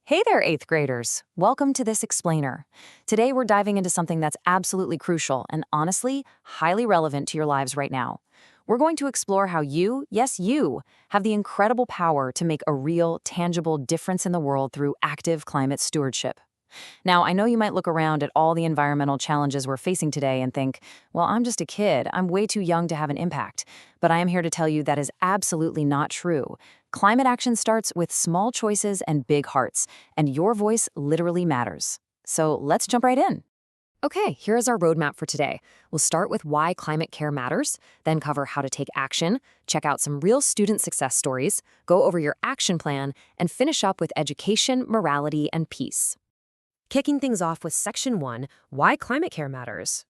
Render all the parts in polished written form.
Hey there, 8th graders. Welcome to this explainer. Today we're diving into something that's absolutely crucial and honestly, highly relevant to your lives right now. We're going to explore how you, yes you, have the incredible power to make a real, tangible difference in the world through active climate stewardship. Now, I know you might look around at all the environmental challenges we're facing today and think, well, I'm just a kid. I'm way too young to have an impact. But I am here to tell you that is absolutely not true. Climate action starts with small choices and big hearts, and your voice literally matters. So let's jump right in. Okay, here is our roadmap for today. We'll start with why climate care matters, then cover how to take action, check out some real student success stories, go over your action plan, and finish up with education, morality, and peace. Kicking things off with Section 1, Why Climate Care Matters.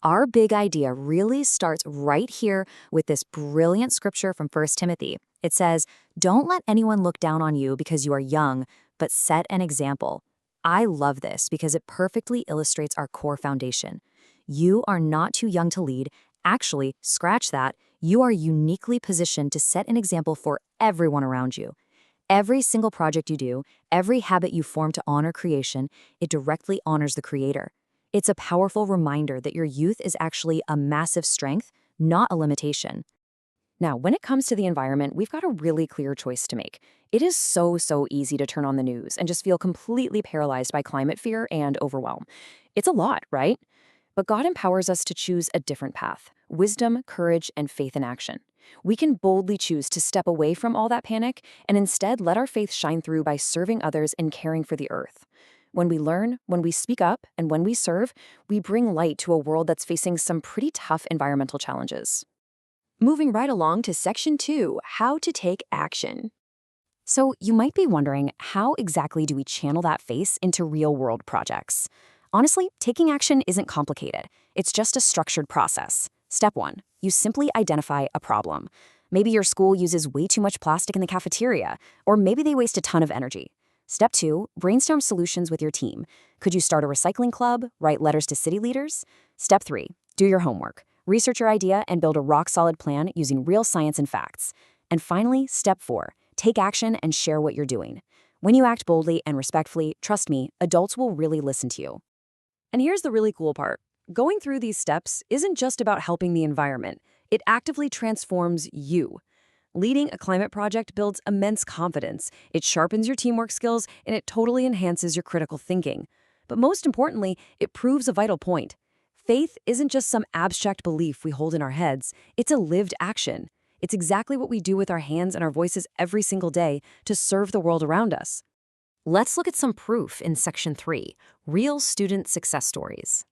Our big idea really starts right here with this brilliant scripture from 1 Timothy. It says, "Don't let anyone look down on you because you are young, but set an example." I love this because it perfectly illustrates our core foundation. You are not too young to lead. Actually, scratch that. You are uniquely positioned to set an example for everyone around you. Every single project you do, every habit you form to honor creation, it directly honors the Creator. It's a powerful reminder that your youth is actually a massive strength, not a limitation. Now, when it comes to the environment, we've got a really clear choice to make. It is so easy to turn on the news and just feel completely paralyzed by climate fear and overwhelm. It's a lot, right? But God empowers us to choose a different path: wisdom, courage, and faith in action. We can boldly choose to step away from all that panic and instead let our faith shine through by serving others and caring for the earth. When we learn, when we speak up, and when we serve, we bring light to a world that's facing some pretty tough environmental challenges. Moving right along to Section 2, How to Take Action. So you might be wondering, how exactly do we channel that faith into real-world projects? Honestly, taking action isn't complicated. It's just a structured process. Step 1, you simply identify a problem. Maybe your school uses way too much plastic in the cafeteria, or maybe they waste a ton of energy. Step 2, brainstorm solutions with your team. Could you start a recycling club, write letters to city leaders? Step 3, do your homework. Research your idea and build a rock-solid plan using real science and facts. And finally, Step 4, take action and share what you're doing. When you act boldly and respectfully, trust me, adults will really listen to you. And here's the really cool part. Going through these steps isn't just about helping the environment. It actively transforms you. Leading a climate project builds immense confidence. It sharpens your teamwork skills, and it totally enhances your critical thinking. But most importantly, it proves a vital point. Faith isn't just some abstract belief we hold in our heads. It's a lived action. It's exactly what we do with our hands and our voices every single day to serve the world around us. Let's look at some proof in Section 3, Real Student Success Stories.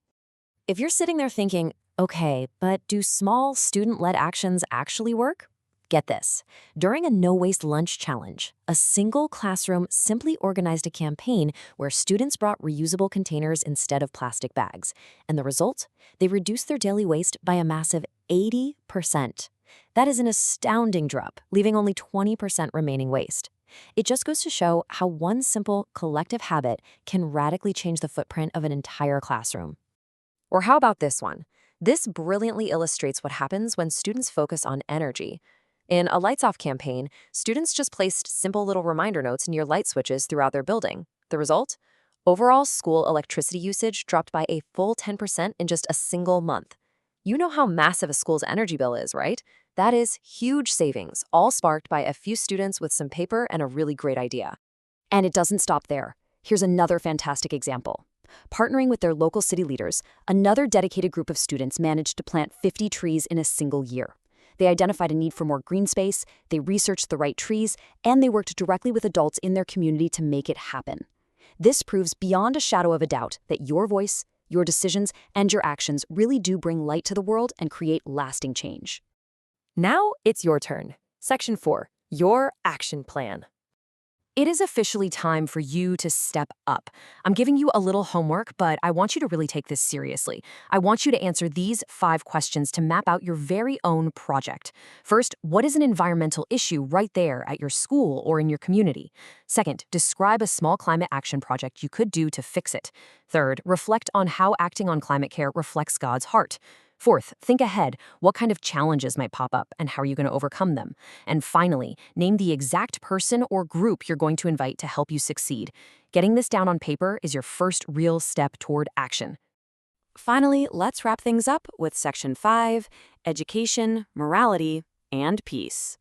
If you're sitting there thinking, okay, but do small student-led actions actually work? Get this. During a no-waste lunch challenge, a single classroom simply organized a campaign where students brought reusable containers instead of plastic bags. And the result? They reduced their daily waste by a massive 80%. That is an astounding drop, leaving only 20% remaining waste. It just goes to show how one simple, collective habit can radically change the footprint of an entire classroom. Or how about this one? This brilliantly illustrates what happens when students focus on energy. In a Lights Off campaign, students just placed simple little reminder notes near light switches throughout their building. The result? Overall school electricity usage dropped by a full 10% in just a single month. You know how massive a school's energy bill is, right? That is huge savings, all sparked by a few students with some paper and a really great idea. And it doesn't stop there. Here's another fantastic example. Partnering with their local city leaders, another dedicated group of students managed to plant 50 trees in a single year. They identified a need for more green space, they researched the right trees, and they worked directly with adults in their community to make it happen. This proves beyond a shadow of a doubt that your voice, your decisions, and your actions really do bring light to the world and create lasting change. Now it's your turn. Section 4, Your Action Plan. It is officially time for you to step up. I'm giving you a little homework, but I want you to really take this seriously. I want you to answer these 5 questions to map out your very own project. First, what is an environmental issue right there at your school or in your community? Second, describe a small climate action project you could do to fix it. Third, reflect on how acting on climate care reflects God's heart. Fourth, think ahead. What kind of challenges might pop up and how are you going to overcome them? And finally, name the exact person or group you're going to invite to help you succeed. Getting this down on paper is your first real step toward action. Finally, let's wrap things up with Section 5, Education, Morality, and Peace.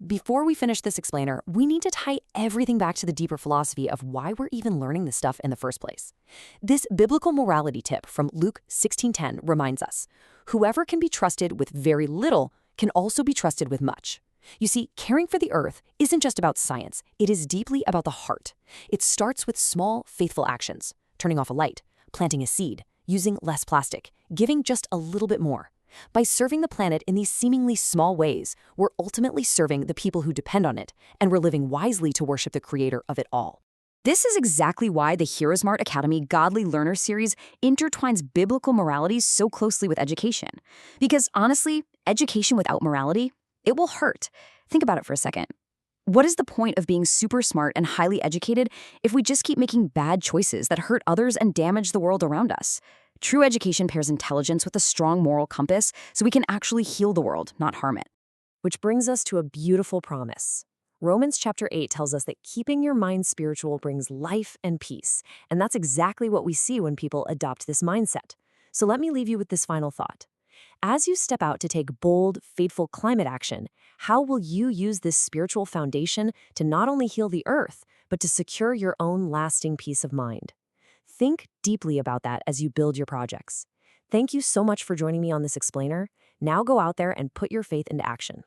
Before we finish this explainer, we need to tie everything back to the deeper philosophy of why we're even learning this stuff in the first place. This biblical morality tip from Luke 16:10 reminds us, whoever can be trusted with very little can also be trusted with much. You see, caring for the earth isn't just about science, it is deeply about the heart. It starts with small, faithful actions, turning off a light, planting a seed, using less plastic, giving just a little bit more. By serving the planet in these seemingly small ways, we're ultimately serving the people who depend on it, and we're living wisely to worship the creator of it all. This is exactly why the HeroSmart Academy Godly Learner series intertwines biblical morality so closely with education. Because honestly, education without morality, it will hurt. Think about it for a second. What is the point of being super smart and highly educated if we just keep making bad choices that hurt others and damage the world around us? True education pairs intelligence with a strong moral compass so we can actually heal the world, not harm it. Which brings us to a beautiful promise. Romans chapter 8 tells us that keeping your mind spiritual brings life and peace. And that's exactly what we see when people adopt this mindset. So let me leave you with this final thought. As you step out to take bold, faithful climate action, how will you use this spiritual foundation to not only heal the earth, but to secure your own lasting peace of mind? Think deeply about that as you build your projects. Thank you so much for joining me on this explainer. Now go out there and put your faith into action.